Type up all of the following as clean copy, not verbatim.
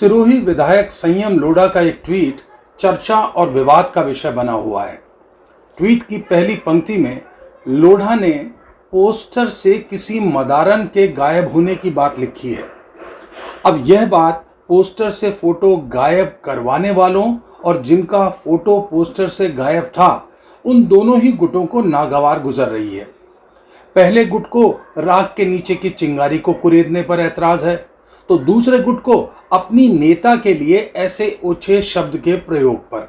सिरोही विधायक संयम लोढ़ा का एक ट्वीट चर्चा और विवाद का विषय बना हुआ है। ट्वीट की पहली पंक्ति में लोढ़ा ने पोस्टर से किसी मदारन के गायब होने की बात लिखी है। अब यह बात पोस्टर से फोटो गायब करवाने वालों और जिनका फोटो पोस्टर से गायब था, उन दोनों ही गुटों को नागवार गुजर रही है। पहले गुट को राख के नीचे की चिंगारी को कुरेदने पर ऐतराज है, तो दूसरे गुट को अपनी नेता के लिए ऐसे ओछे शब्द के प्रयोग पर।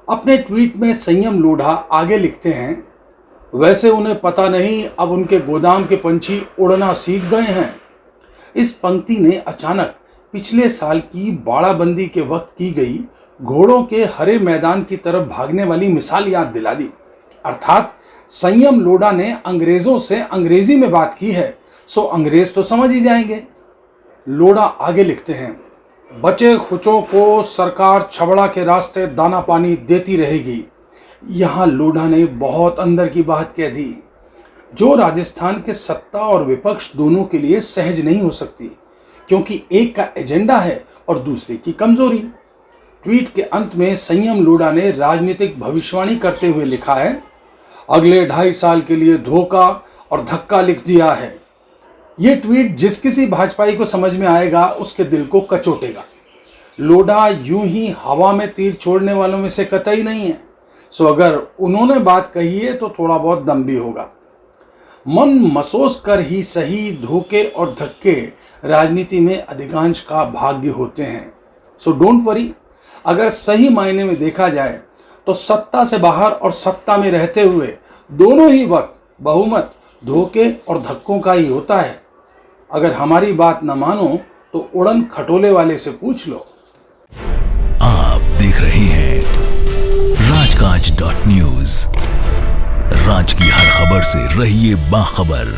अपने ट्वीट में संयम लोढ़ा आगे लिखते हैं, वैसे उन्हें पता नहीं अब उनके गोदाम के पंछी उड़ना सीख गए हैं। इस पंक्ति ने अचानक पिछले साल की बाड़ाबंदी के वक्त की गई घोड़ों के हरे मैदान की तरफ भागने वाली मिसाल याद दिला दी। अर्थात संयम लोढ़ा ने अंग्रेजों से अंग्रेजी में बात की है, सो अंग्रेज तो समझ ही जाएंगे। लोढ़ा आगे लिखते हैं, बचे खुचों को सरकार छबड़ा के रास्ते दाना पानी देती रहेगी। यहां लोढ़ा ने बहुत अंदर की बात कह दी, जो राजस्थान के सत्ता और विपक्ष दोनों के लिए सहज नहीं हो सकती, क्योंकि एक का एजेंडा है और दूसरे की कमजोरी। ट्वीट के अंत में संयम लोढ़ा ने राजनीतिक भविष्यवाणी करते हुए लिखा है, अगले 2.5 साल के लिए धोखा और धक्का लिख दिया है। यह ट्वीट जिस किसी भाजपाई को समझ में आएगा उसके दिल को कचोटेगा। लोढ़ा यूं ही हवा में तीर छोड़ने वालों में से कतई नहीं है, सो अगर उन्होंने बात कही है तो थोड़ा बहुत दम भी होगा। मन मसोस कर ही सही धोखे और धक्के राजनीति में अधिकांश का भाग्य होते हैं। सो डोंट वरी, अगर सही मायने में देखा जाए तो सत्ता से बाहर और सत्ता में रहते हुए दोनों ही वक्त बहुमत धोखे और धक्कों का ही होता है। अगर हमारी बात न मानो तो उड़न खटोले वाले से पूछ लो। आप देख रहे हैं राजकाज.न्यूज। राज की हर खबर से रहिए बाखबर।